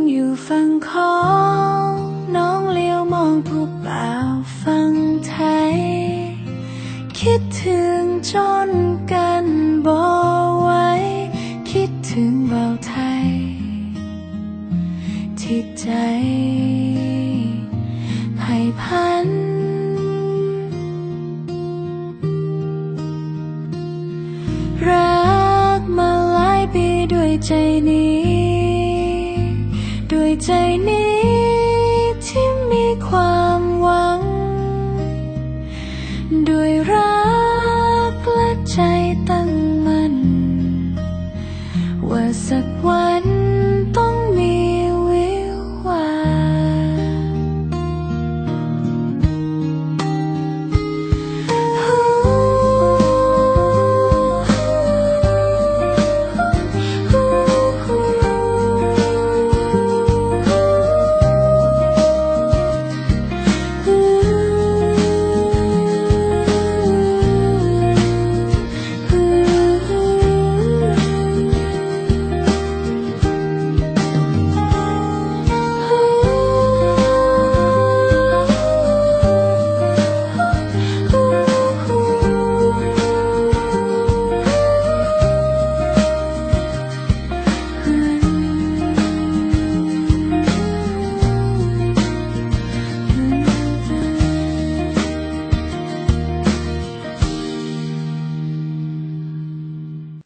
อยู่ฝั่งของน้องเลี้ยวมองผู้บ่าวฝั่งไทยคิดถึงจนกันบ่ไหวคิดถึงบ่าวไทยที่ใจไผ่พันรักมาหลายปีด้วยใจนี้ด้วยใจนี้ที่มีความหวังด้วยรักและใจตั้งมั่นว่าสักวัน